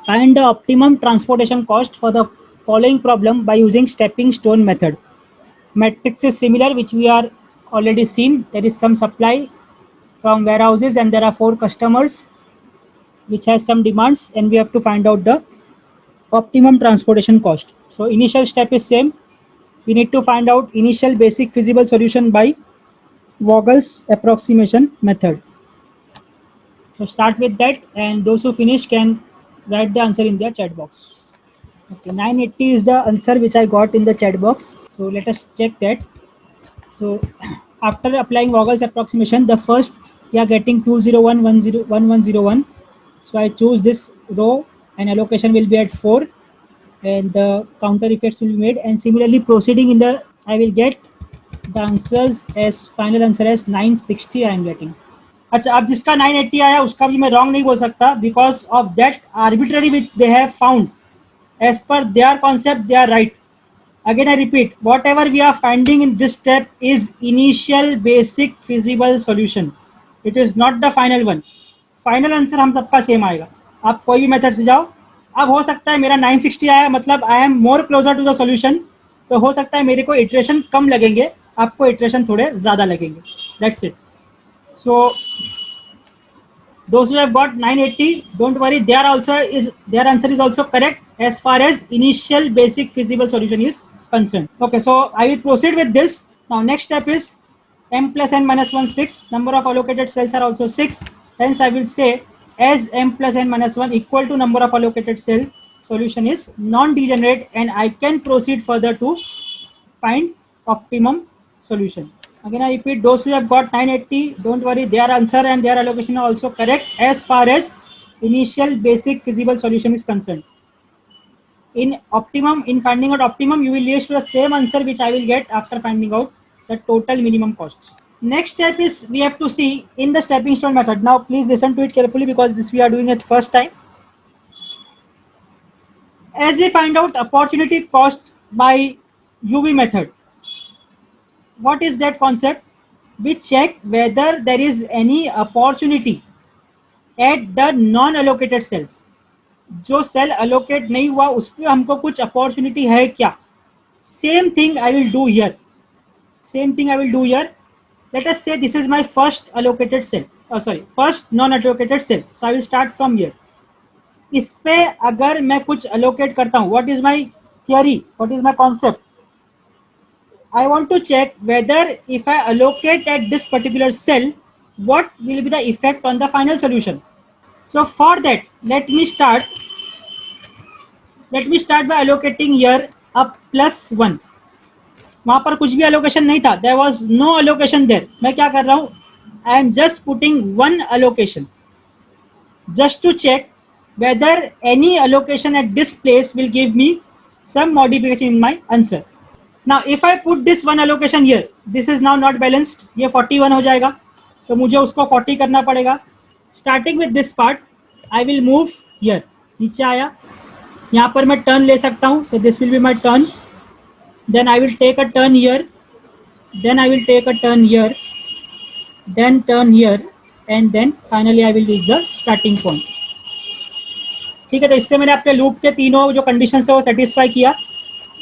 Find the optimum transportation cost for the following problem by using stepping stone method. Matrix is similar, which we are already seen. There is some supply from warehouses and there are 4 customers which has some demands, and we have to find out the optimum transportation cost. So initial step is same. We need to find out initial basic feasible solution by Vogel's approximation method. So start with that, and those who finish can write the answer in their chat box. Okay, 980 is the answer which I got in the chat box. So let us check that. So after applying Vogel's approximation, the first we are getting 2011101. So I choose this row and allocation will be at 4, and the counter effects will be made, and similarly proceeding in the I will get the answers as final answer as 960 I am getting. अच्छा, अब जिसका 980 आया उसका भी मैं wrong नहीं बोल सकता, because of that arbitrary which they have found as per their concept they are right. Again I repeat, whatever we are finding in this step is initial basic feasible solution. It is not the final one. Final answer हम सबका same आएगा. आप कोई भी method से जाओ. अब हो सकता है मेरा 960 आया, मतलब I am more closer to the solution, तो हो सकता है मेरे को इटरेशन कम लगेंगे, आपको इटरेशन थोड़े ज़्यादा लगेंगे. That's it. So those who have got 980, don't worry, their answer is also correct as far as initial basic feasible solution is concerned. Okay, so I will proceed with this. Now next step is m plus n minus 1 6. Number of allocated cells are also 6. Hence I will say as m plus n minus 1 equal to number of allocated cell, solution is non-degenerate, and I can proceed further to find optimum solution. Again I repeat, those who have got 980, don't worry, their answer and their allocation are also correct as far as initial basic feasible solution is concerned. In finding out optimum, you will reach to the same answer which I will get after finding out the total minimum cost. Next step is we have to see in the stepping stone method. Now please listen to it carefully, because this we are doing it first time. As we find out opportunity cost by UV method, what is that concept? We check whether there is any opportunity at the non allocated cells. जो cell allocate नहीं हुआ उस पर हमको कुछ opportunity है क्या? Same thing I will do here. Let us say this is my first allocated cell. First non allocated cell. So I will start from here. इस पे अगर मैं कुछ allocate करता हूँ, what is my theory? What is my concept? I want to check whether if I allocate at this particular cell, what will be the effect on the final solution. So for that, let me start by allocating here a +1. वहां पर कुछ भी allocation नहीं था, there was no allocation there. मैं क्या कर रहा हूँ, I am just putting one allocation just to check whether any allocation at this place will give me some modification in my answer. Now if I put this one allocation here, this is now not balanced, ये 41 हो जाएगा, तो मुझे उसको 40 करना पड़ेगा. Starting with this part, I will move here. नीचे आया, यहाँ पर मैं टर्न ले सकता हूँ, so this will be my turn. Then I will take a turn here, then I will take a turn here, then turn here, and then finally I will reach the starting point. ठीक है, तो इससे मैंने अपने loop के तीनों जो condition है वो सेटिस्फाई किया.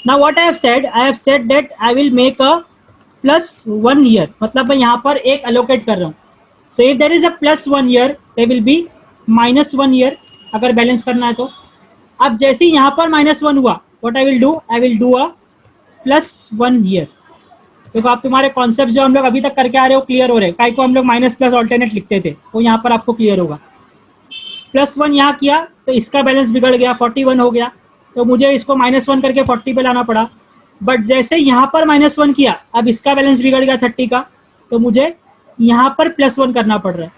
Now what I have said that I will make a +1 here. मतलब मैं यहाँ पर एक allocate कर रहा हूँ. So if there is a +1 here, there will be -1 here. अगर बैलेंस करना है तो. अब जैसे ही यहाँ पर -1 हुआ, what I will do? I will do a +1 here. देखो आप तुम्हारे कॉन्सेप्ट जो हम लोग अभी तक करके आ रहे हो क्लियर हो रहे हैं. काई को हम लोग माइनस प्लस ऑल्टरनेट लिखते थे, वो यहाँ पर आपको क्लियर होगा. +1 यहाँ किया तो इसका बैलेंस बिगड़ गया, 41 हो गया, तो मुझे इसको -1 करके 40 पे लाना पड़ा. बट जैसे यहाँ पर -1 किया, अब इसका बैलेंस बिगड़ गया 30 का, तो मुझे यहाँ पर +1 करना पड़ रहा है.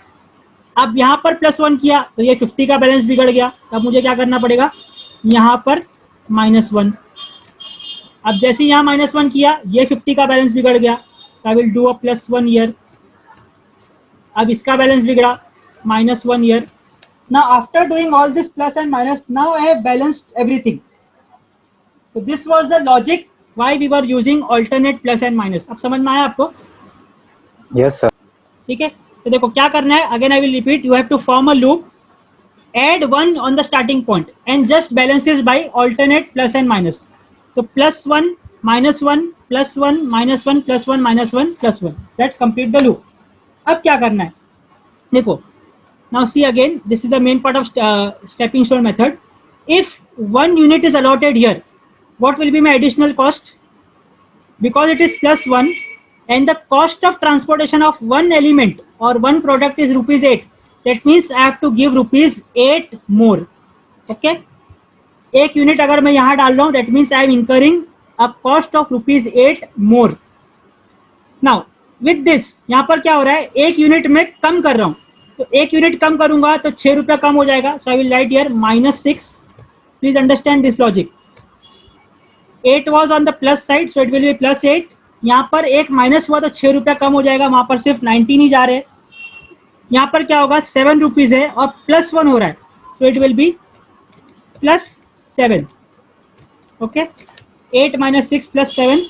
अब यहाँ पर +1 किया तो ये 50 का बैलेंस बिगड़ गया, अब मुझे क्या करना पड़ेगा, यहाँ पर -1. अब जैसे यहाँ -1 किया, ये 50 का बैलेंस बिगड़ गया, so I will do a +1 here. अब इसका बैलेंस बिगड़ा, -1 here. Now after doing all this plus and minus, now I have balanced everything. So this was the logic why we were using alternate plus and minus. अब समझ में आया आपको? Yes sir. ठीक है, तो देखो क्या करना है. Again I will repeat, you have to form a loop. add 1 on the starting point and just balances by alternate plus and minus. So plus 1 minus 1 plus 1 minus 1 plus 1 minus 1 plus 1. That's complete the loop. अब क्या करना है देखो. Now see again, this is the main part of stepping stone method. If 1 unit is allotted here, what will be my additional cost? Because it is plus 1 and the cost of transportation of one element or one product is rupees 8. That means I have to give rupees 8 more. Okay, एक unit अगर मैं यहाँ डाल रहा हूँ, that means I am incurring a cost of rupees 8 more. Now with this यहाँ पर क्या हो रहा है, एक यूनिट में कम कर रहा हूँ, तो एक यूनिट कम करूंगा तो 6 रुपया कम हो जाएगा. So I will write here -6. Please understand this logic. 8 was on the plus side, so it will be plus 8. यहाँ पर एक माइनस हुआ तो 6 रुपया कम हो जाएगा, वहां पर सिर्फ 19 ही जा रहे हैं. यहाँ पर क्या होगा, 7 रुपीज है और प्लस 1 हो रहा है, सो it will B plus 7. Okay, 8 minus 6 plus 7.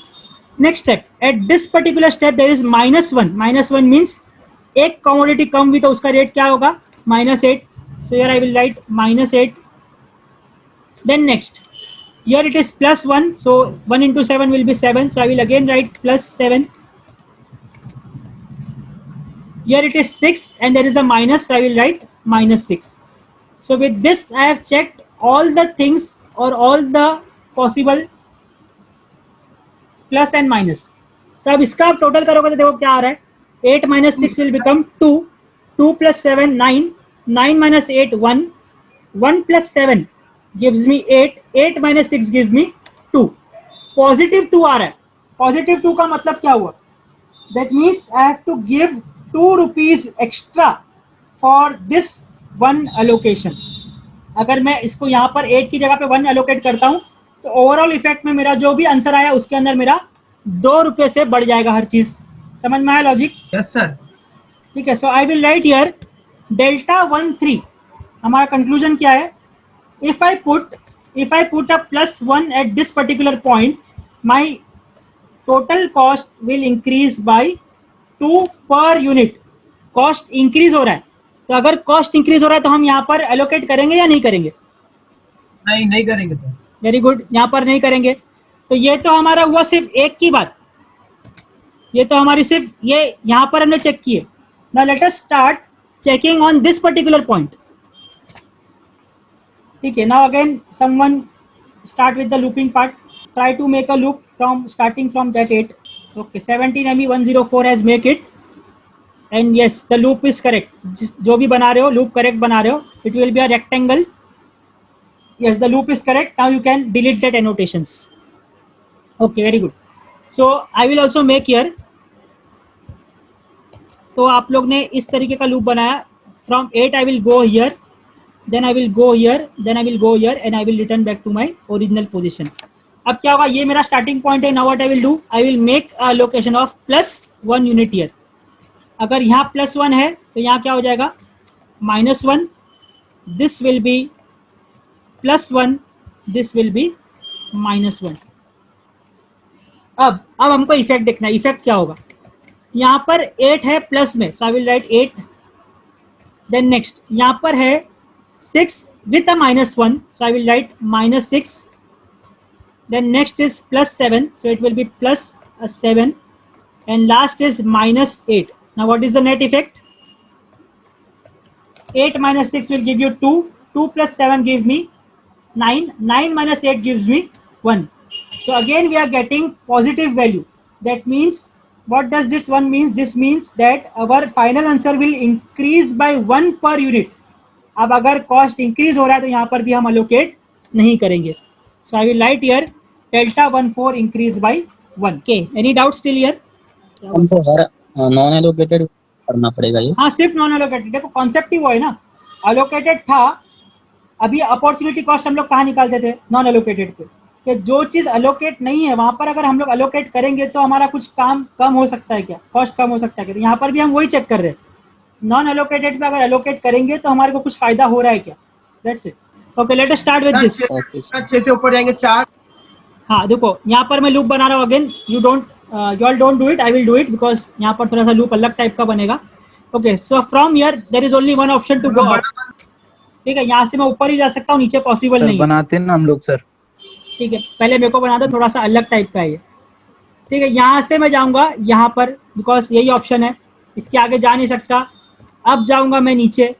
Next step, at this particular step there is -1. -1 means एक कमोडिटी कम हुई तो उसका रेट क्या होगा, -8. So here I will write -8. Then next, here it is plus 1, so 1 into 7 will be 7, so I will again write plus 7. Here it is 6 and there is a minus, so I will write -6. So with this I have checked all the things or all the possible plus and minus. तो अब इसका आप total करोगे तो देखो क्या आ रहा है, 8 minus 6 will become 2, 2 plus 7 9, 9 minus 8 1, 1 plus 7 gives me 8, 8 minus 6 gives me 2. Positive 2 आ रहा है. पॉजिटिव 2 का मतलब क्या हुआ, that means I have to give 2 rupees extra for this one allocation. अगर मैं इसको यहाँ पर 8 की जगह पे 1 एलोकेट करता हूँ तो ओवरऑल इफेक्ट में मेरा जो भी आंसर आया उसके अंदर मेरा 2 रुपये से बढ़ जाएगा हर चीज. समझ में आया लॉजिक? Yes sir. ठीक है, so I will write here delta 1 3. हमारा कंक्लूजन क्या है, if I put a +1 at this particular point, my total cost will increase by 2 per unit. Cost increase हो रहा है, तो अगर कॉस्ट इंक्रीज हो रहा है तो हम यहाँ पर एलोकेट करेंगे या नहीं करेंगे? नहीं करेंगे सर. वेरी गुड, यहाँ पर नहीं करेंगे. तो ये तो हमारा हुआ सिर्फ एक की बात, ये तो हमारी सिर्फ ये यहाँ पर हमने चेक किए. Now let us start checking on this particular point. ठीक है, now again someone start with the looping part. Try to make a loop from starting from that 8. Okay, 17ME104 has make it and yes the loop is correct. जो भी बना रहे हो loop correct बना रहे हो. It will be a rectangle. Yes, the loop is correct. Now you can delete that annotations. Okay, very good. So I will also make here. तो आप लोग ने इस तरीके का लूप बनाया. From 8 I will go here, then I will go here, then I will go here, and I will return back to my original position. अब क्या होगा, ये मेरा starting point है. Now what I will do? I will make a location of +1 unit here. अगर यहाँ +1 है तो यहाँ क्या हो जाएगा, -1. This will be +1, this will be -1. अब हमको इफेक्ट देखना है. इफेक्ट क्या होगा, यहाँ पर 8 है प्लस में, so I will write 8. Then next यहाँ पर है 6 with a -1, so I will write -6. Then next is +7, so it will be +7 and last is -8. Now what is the net effect, 8 minus 6 will give you 2, 2 plus 7 give me 9, 9 minus 8 gives me 1. So again we are getting positive value. That means, what does this one means? This means that our final answer will increase by 1 per unit. अब अगर cost increase हो रहा है तो यहाँ पर भी हम allocate नहीं करेंगे. So I will write here delta 14 increase by 1. Okay, any doubt still here? हमको हर नॉन एलोकेटेड करना पड़ेगा ये. हाँ, सिर्फ नॉन एलोकेटेड. देखो कॉन्सेप्ट ही वो है ना, एलोकेटेड था. अभी अपॉर्चुनिटी कॉस्ट हम लोग कहाँ निकालते थे, नॉन एलोकेटेड पे. कि जो चीज एलोकेट नहीं है वहां पर अगर हम लोग एलोकेट करेंगे तो हमारा कुछ काम कम हो सकता है क्या, कॉस्ट कम हो सकता है क्या. तो यहाँ पर भी हम वही चेक कर रहे हैं, नॉन एलोकेटेड पे अगर एलोकेट करेंगे तो हमारे को कुछ फायदा हो रहा है क्या. That's it. Okay, late us start with this. 6 से ऊपर जाएंगे 4. हाँ देखो, यहाँ पर मैं लूप बना रहा हूँ. Again you all don't do it, I will do it because यहाँ पर थोड़ा सा लूप अलग टाइप का बनेगा. Okay, so from here there is only one option to go out. ठीक है, यहाँ से मैं ऊपर ही जा सकता हूँ, नीचे पॉसिबल सर नहीं है। बनाते हैं ना हम लोग सर। ठीक है, पहले मेरे को बना दो, थोड़ा सा अलग टाइप का है ये। ठीक है, यहाँ से मैं जाऊँगा यहाँ पर, बिकॉज यही ऑप्शन है, इसके आगे जा नहीं सकता। अब जाऊँगा मैं नीचे,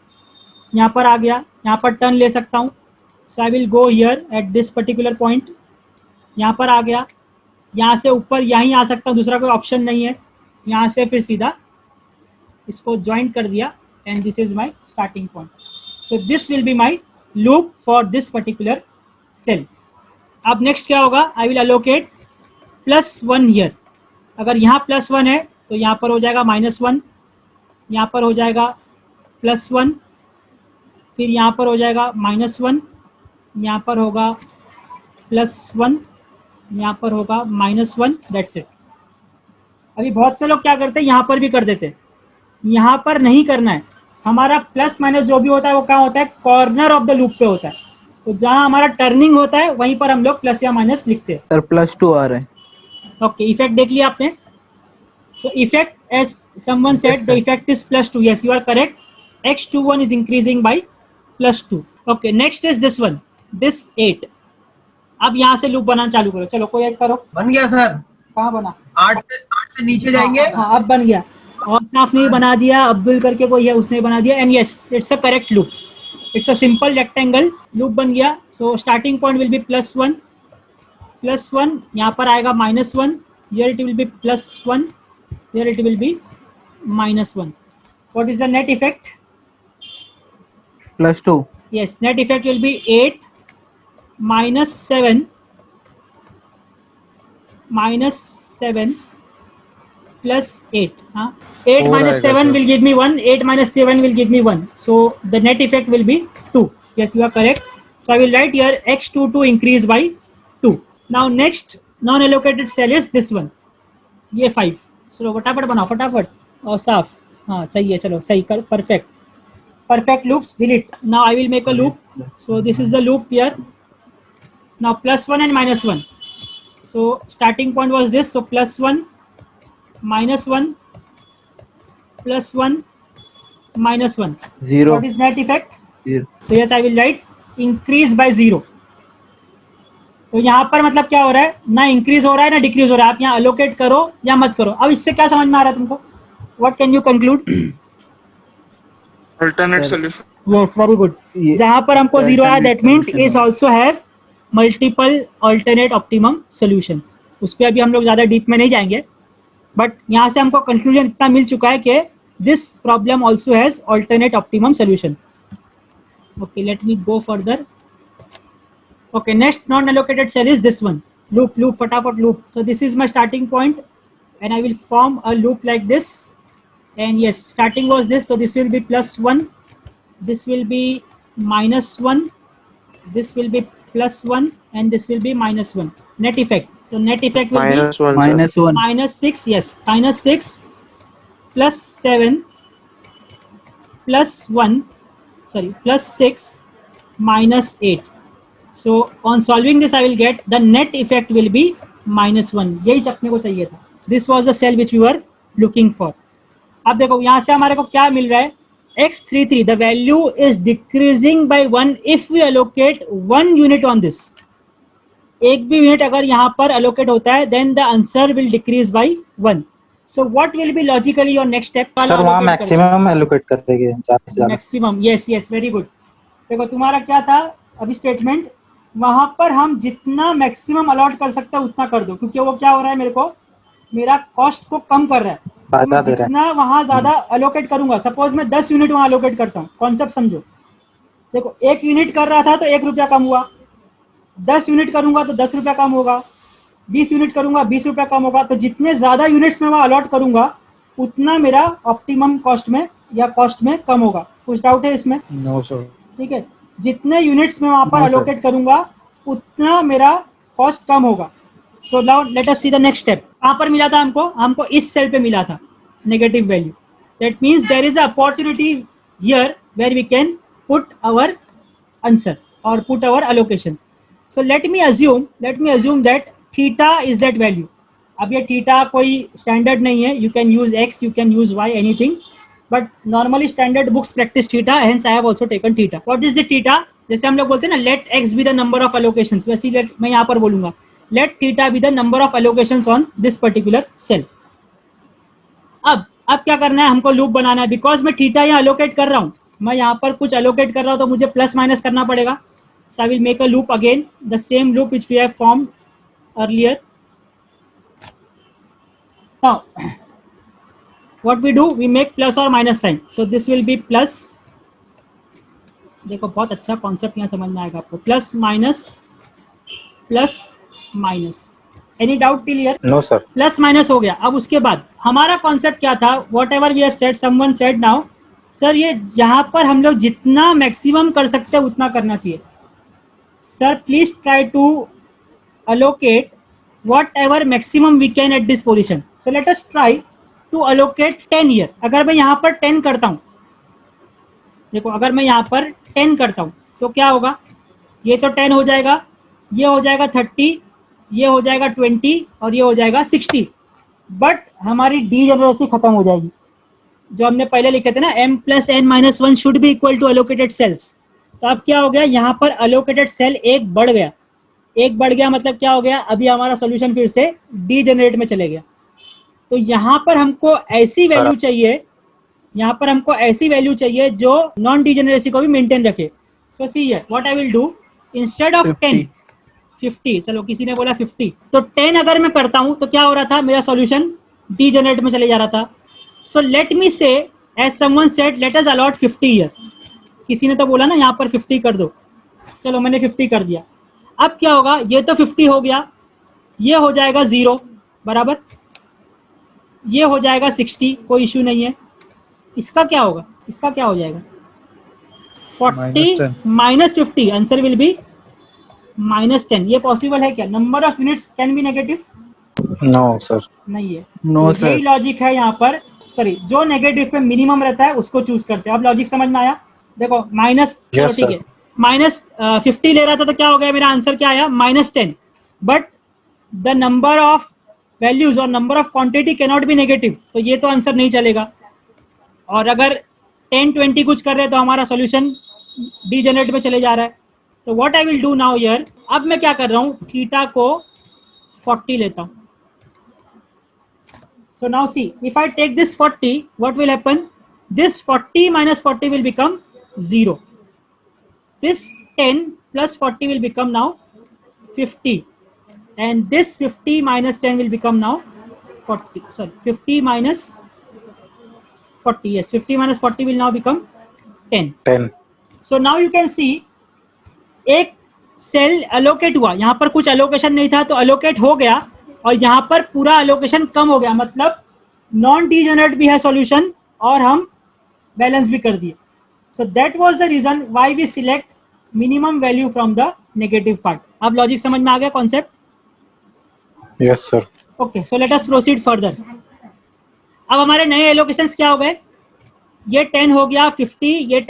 यहाँ पर आ गया, यहाँ पर टर्न ले सकता हूँ। So I will go here at this particular point, यहाँ पर आ गया। यहाँ से ऊपर यहीं आ सकता हूँ, दूसरा कोई ऑप्शन नहीं है। यहाँ से फिर सीधा इसको ज्वाइंट कर दिया and this is my starting point. So this will be my loop for this particular cell. अब नेक्स्ट क्या होगा, आई विल अलोकेट +1 हियर। अगर यहाँ +1 है तो यहाँ पर हो जाएगा -1, यहाँ पर हो जाएगा +1, फिर यहाँ पर हो जाएगा -1, यहाँ पर होगा +1, यहाँ पर होगा -1, दैट्स इट। अभी बहुत से लोग क्या करते हैं, यहाँ पर भी कर देते हैं। यहाँ पर नहीं करना है, हमारा प्लस माइनस जो भी होता है वो क्या होता है, कॉर्नर ऑफ द लूप पे होता है। तो जहाँ हमारा टर्निंग होता है वहीं पर हम लोग प्लस या माइनस लिखते हैं। सर +2 आ रहा है। ओके, इफेक्ट देख लिया आपने। So effect, as someone said, the effect is +2। Yes, you are correct. x21 is increasing by +2। Okay, next is this one, this 8। अब यहाँ से लूप बनाना चालू करो। चलो कोई एक करो। बन गया सर। कहाँ बना? 8 से नीचे जाएंगे। हाँ, अब बन गया। और साफ ने बना दिया, अब्दुल करके कोई है उसने बना दिया, and yes, it's a correct loop. It's a simple rectangle loop बन गया। So starting point will be +1, यहाँ पर आएगा -1, here it will B +1, here it will B -1। What is the net effect? +2। Yes, net effect will be 8 -7 plus 8. 8 4 minus आएगा 7 sir. will give me 1. 8 minus 7 will give me 1. So the net effect will be 2. Yes, you are correct. So I will write here x22 increase by 2. Now next non-allocated cell is this one. ये 5. चलो फटाफट बनाओ, फटाफट और साफ। हाँ सही है, चलो सही कर, perfect. Perfect loops, delete. Now I will make a loop. So this is the loop here. Now +1 and -1. So starting point was this. So +1, -1, +1, -1. 0। What is net effect? 0। So yes, I will write increase by 0. तो यहाँ पर मतलब क्या हो रहा है, ना increase हो रहा है ना डिक्रीज हो रहा है। आप यहाँ अलोकेट करो या मत करो। अब इससे क्या समझ में आ रहा है तुमको? What can you conclude? Alternate solution. Yes, very good. ये जहाँ पर हमको 0 आया, alternate that means solution is है। also have multiple alternate optimum solution. उस पर अभी हम लोग ज़्यादा डीप में नहीं जाएंगे, बट यहाँ से हमको कंक्लूजन इतना मिल चुका है कि this problem also has alternate optimum solution. Okay, let me go further. Okay, next non-allocated cell is this one. Loop, फटाफट loop. So this is my starting point, and I will form a loop like this. And yes, starting was this, so this will be +1, this will be -1, this will be +1, and this will be -1. Net effect, so net effect will -1, sir. -1। be -6, yes, -6 +7 +1, sorry, +6 -8. So on solving this I will get the net effect will be -1. यही चकने को चाहिए था. This was the cell which we were looking for. अब देखो यहाँ से हमारे को क्या मिल रहा है, x33 the value is decreasing by 1 if we allocate 1 unit on this. एक भी यूनिट अगर यहाँ पर अलोकेट होता है then the answer will decrease by 1। So what will be logically your next step? Sir वहाँ मैक्सिमम एलोकेट कर देंगे, ज़्यादा से ज़्यादा maximum. Yes yes, very good. देखो तुम्हारा क्या था अभी स्टेटमेंट, वहां पर हम जितना मैक्सिमम अलॉट कर सकते हैं उतना कर दो, क्योंकि वो क्या हो रहा है, मेरे को मेरा कॉस्ट को कम कर रहा है। तो मैं जितना वहां ज्यादा अलोकेट करूंगा, सपोज मैं 10 यूनिट वहां अलोकेट करता हूँ, कॉन्सेप्ट समझो। देखो 1 यूनिट कर रहा था तो 1 रुपया कम हुआ, 10 यूनिट करूंगा तो 10 रुपया कम होगा, 20 यूनिट करूंगा 20 रुपया कम होगा। तो जितने ज्यादा यूनिट्स में वहां अलॉट करूंगा उतना मेरा ऑप्टिमम कॉस्ट में या कॉस्ट में कम होगा। कुछ डाउट है इसमें? No sir. ठीक है, जितने यूनिट्स में वहां पर अलोकेट करूंगा उतना मेरा कॉस्ट कम होगा। So now let us see the next step. कहाँ पर मिला था हमको इस सेल पे मिला था negative value. That means there is a opportunity here where we can put our answer और put our allocation. So let me assume that theta is that value. अब ये थीटा कोई स्टैंडर्ड नहीं है, you can use X, you can use Y, anything. but normally standard books practice theta, hence I have also taken theta. What is the theta? जैसे हम लोग बोलते हैं ना, let x be the number of allocations, वैसे ही मैं यहाँ पर बोलूंगा let theta be the number of allocations on this particular cell. अब क्या करना है, हमको लूप बनाना है. बिकॉज मैं थीटा यहाँ अलोकेट कर रहा हूँ, मैं यहाँ पर कुछ अलोकेट कर रहा हूँ, तो मुझे प्लस माइनस करना पड़ेगा. So I will make a loop again, the same loop which we have formed earlier. Now what we do, we make plus or minus sign. So this will be plus. देखो बहुत अच्छा concept यहाँ समझ में आएगा आपको. Plus minus plus minus. Any doubt clear? No sir. Plus minus हो गया. अब उसके बाद हमारा कॉन्सेप्ट क्या था? Whatever we have said, someone said now sir ये जहाँ पर हम लोग जितना मैक्सिमम कर सकते हैं उतना करना चाहिए. Sir please try to allocate whatever maximum we can at this position. So let us try to allocate 10 here. अगर मैं यहाँ पर 10 करता हूँ, देखो अगर मैं यहाँ पर 10 करता हूँ तो क्या होगा? ये तो 10 हो जाएगा, ये हो जाएगा 30, ये हो जाएगा 20 और ये हो जाएगा 60. बट हमारी डीजेनरेसी खत्म हो जाएगी. जो हमने पहले लिखे थे ना, m plus n minus 1 should be equal to allocated cells. तो अब क्या हो गया, यहाँ पर allocated सेल एक बढ़ गया. एक बढ़ गया मतलब क्या हो गया, अभी हमारा सॉल्यूशन फिर से डीजेनरेट में चले गया. तो यहाँ पर हमको ऐसी वैल्यू चाहिए, यहाँ पर हमको ऐसी वैल्यू चाहिए जो नॉन डीजेनरेसी को भी मेंटेन रखे. So see here what I will do, instead of 10 50, चलो किसी ने बोला 50, तो 10 अगर मैं करता हूँ तो क्या हो रहा था, मेरा सॉल्यूशन डीजेनरेट में चले जा रहा था. सो let me say as someone said let us allot 50 here. किसी ने तो बोला ना यहाँ पर 50 कर दो, चलो मैंने 50 कर दिया. अब क्या होगा, ये तो 50 हो गया, ये हो जाएगा 0 बराबर, ये हो जाएगा 60, कोई इश्यू नहीं है. इसका क्या होगा, इसका क्या हो जाएगा 40 माइनस 50, आंसर विल बी -10. ये पॉसिबल है क्या? Number of units can be negative? No sir. नहीं है. नो तो सर. यही लॉजिक है यहाँ पर. सॉरी, जो नेगेटिव पे मिनिमम रहता है उसको चूज करते हैं. अब लॉजिक समझ में आया? देखो माइनस, Yes, ठीक है, माइनस 50 ले रहा था तो क्या हो गया, मेरा आंसर क्या आया -10. But the number of values और number of quantity can not be negative, तो ये तो आंसर नहीं चलेगा. और अगर 10 20 कुछ कर रहे हैं तो हमारा सॉल्यूशन डीजेनरेट में चले जा रहा है. तो what I will do now here, अब मैं क्या कर रहा हूँ, थीटा को 40 लेता हूँ. So now see, if I take this 40, what will happen? This 40 minus 40 will become 0. This 10 plus 40 will become now 50. And this 50 minus 10 will become now 40. Sorry, 50 minus 40. Yes, 50 minus 40 will now become 10. 10. So now you can see, एक cell allocate हुआ, यहाँ पर कुछ allocation नहीं था तो allocate हो गया, और यहाँ पर पूरा अलोकेशन कम हो गया, मतलब नॉन डीजेनरेट भी है सॉल्यूशन और हम बैलेंस भी कर दिए. So that was the reason why we select minimum value from the negative part. अब लॉजिक समझ में आ गया concept? Yes sir. Okay, so let us proceed further. अब हमारे नए एलोकेशंस क्या हो गए, ये 10 हो गया 50, ये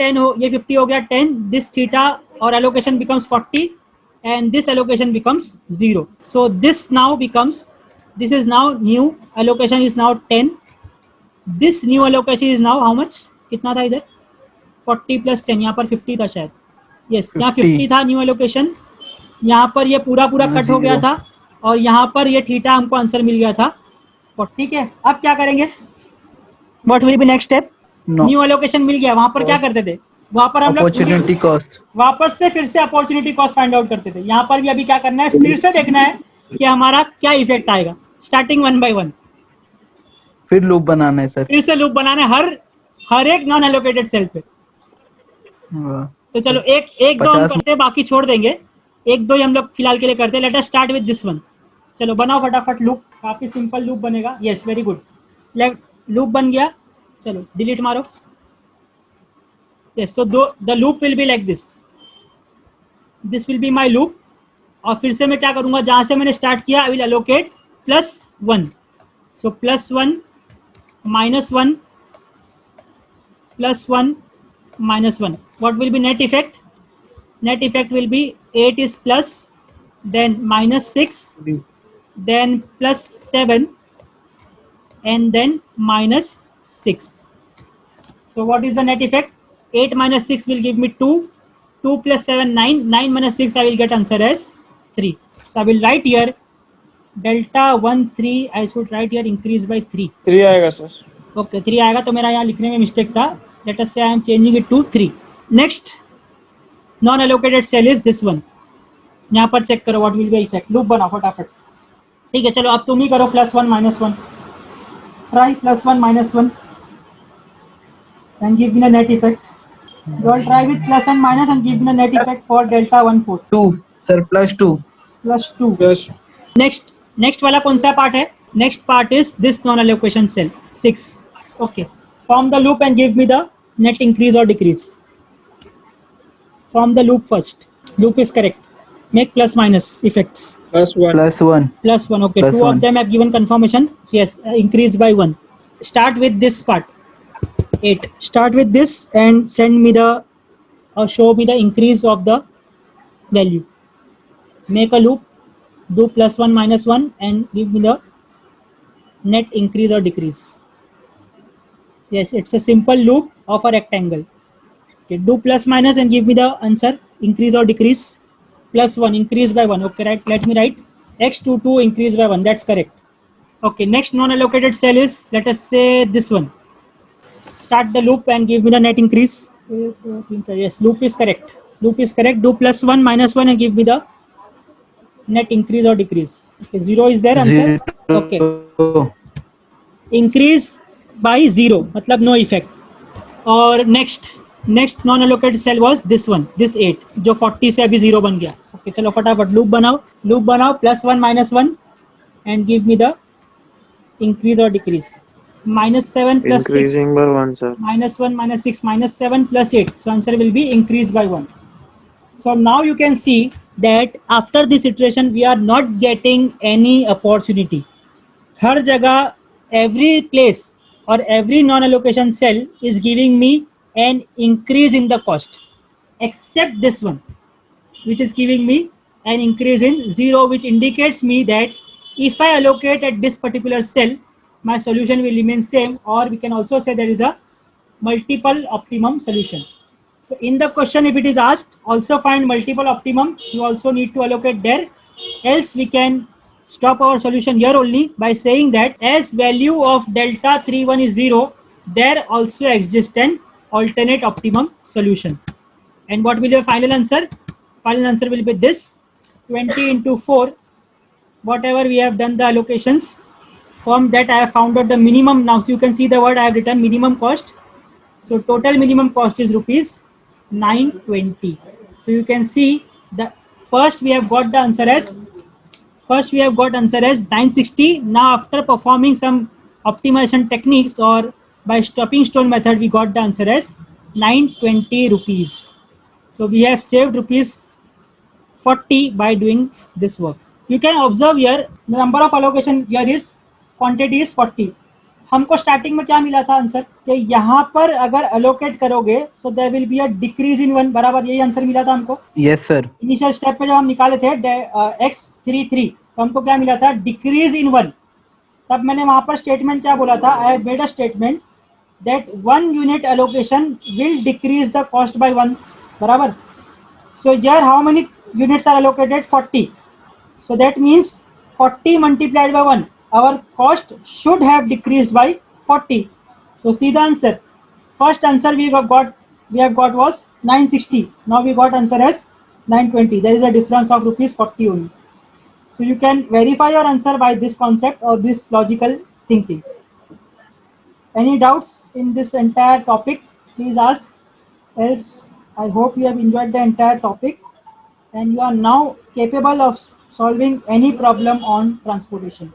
50 हो गया 10, दिस थीटा और allocation becomes 40 and this allocation becomes 0. So this now becomes, this is now new allocation is now 10. This new allocation is now how much? कितना था इधर? 40 plus 10, यहाँ पर 50 था शायद. Yes, यहाँ 50 था न्यू allocation. यहाँ पर ये पूरा कट हो गया था और यहाँ पर ये थीटा हमको आंसर मिल गया था 40. ठीक है, अब क्या करेंगे? What will be next step? New allocation मिल गया, वहाँ पर क्या करते थे? वहाँ पर हम लोग अपॉर्चुनिटी कॉस्ट, वापस से फिर से अपॉर्चुनिटी कॉस्ट फाइंड आउट करते थे. यहाँ पर भी अभी क्या करना है, फिर से देखना है कि हमारा क्या इफेक्ट आएगा. स्टार्टिंग 1 by 1, फिर लूप बनाना है सर. फिर से लूप बनाना है हर एक नॉन एलोकेटेड सेल पे. तो चलो एक दो हम करते हैं, बाकी छोड़ देंगे. एक दो ही हम लोग फिलहाल के लिए करते हैं. Late us start with this one. चलो बनाओ फटाफट लूप, काफी सिंपल लूप बनेगा. यस, वेरी गुड, लूप बन गया. चलो डिलीट मारो. Yes, so the loop will be like this. This will be my loop. और फिर से मैं क्या करूँगा, जहाँ से मैंने स्टार्ट किया, I will allocate +1. So +1 -1 +1 -1. What will be net effect? Net effect will be 8 is plus, then -6, then +7, and then -6. So what is the net effect? 8 minus 6 will give me 2. 2 plus 7, 9. 9 minus 6, I will get answer as 3. So I will write here delta 1, 3. I should write here increase by 3. 3 आएगा sir. Okay, 3 आएगा तो मेरा यहाँ लिखने में mistake था. Let us say I am changing it to 3. Next non-allocated cell is this one. यहाँ पर चेक करो what will be effect. Loop बनाओ फटाफट. ठीक है, चलो अब तुम ही करो +1 -1. Try +1 -1 and give me the net effect. You all try with plus and minus and give me the net effect for delta 1 4. 2 sir, +2. +2. Plus Next वाला कौन सा पार्ट है? Next part is this non-allocation cell 6. Okay. Form the loop and give me the net increase or decrease. Form the loop first. Loop is correct. Make plus minus effects. +1. +1. +1. Okay. Plus Two one. of them have given confirmation. Yes. Increase by 1. Start with this part. 8. Start with this and send me the or show me the increase of the value. Make a loop. Do +1 -1 and give me the net increase or decrease. Yes, it's a simple loop of a rectangle. Okay, do plus minus and give me the answer. Increase or decrease? +1, increase by 1. Okay, right. Let me write x22 increase by 1. That's correct. Okay, next non-allocated cell is, let us say this one. Start the loop and give me the net increase. Yes, loop is correct. Loop is correct. Do +1 -1 and give me the net increase or decrease. Okay, 0 is there answer. 0. Okay. Increase by 0 मतलब no effect. और next non allocated cell was this one, this 8 जो 40 से अभी 0 बन गया. Okay, चलो फटाफट loop बनाओ +1 -1 and give me the increase or decrease. -7 plus 6 Increasing by 1 sir. -1 -6 -7 plus 8. So answer will be increase by 1. So now you can see that after this iteration we are not getting any opportunity. हर जगह every place or every non-allocation cell is giving me an increase in the cost, except this one, which is giving me an increase in 0, which indicates me that if I allocate at this particular cell, my solution will remain same, or we can also say there is a multiple optimum solution. So in the question, if it is asked, also find multiple optimum, you also need to allocate there, else we can stop our solution here only by saying that as value of delta 31 is 0, there also exists an alternate optimum solution. And what will be the final answer? Final answer will be this: 20 into 4, whatever we have done the allocations, from that I have found out the minimum. Now so you can see the word I have written minimum cost. So total minimum cost is rupees 920. So you can see the first we have got the answer as 960. Now after performing some optimization techniques or by stepping stone method, we got the answer as 920 rupees. So we have saved rupees 40 by doing this work. You can observe here the number of allocation here is quantity is 40. हमको starting में क्या मिला था answer कि यहाँ पर अगर allocate करोगे so there will be a decrease in 1, बराबर यही आंसर मिला था हमको. Yes sir. इनिशियल स्टेप में जब हम निकाले थे x33 तो हमको क्या मिला था? Decrease in 1. तब मैंने वहां पर स्टेटमेंट क्या बोला था? I have made a statement that 1 unit allocation will decrease the cost by 1, बराबर. So here how many units are allocated? 40. So that means 40 multiplied by 1, our cost should have decreased by 40. So see the answer. First answer we have got was 960. Now we got answer as 920. There is a difference of rupees 40 only. So you can verify your answer by this concept or this logical thinking. Any doubts in this entire topic? Please ask. Else I hope you have enjoyed the entire topic and you are now capable of solving any problem on transportation.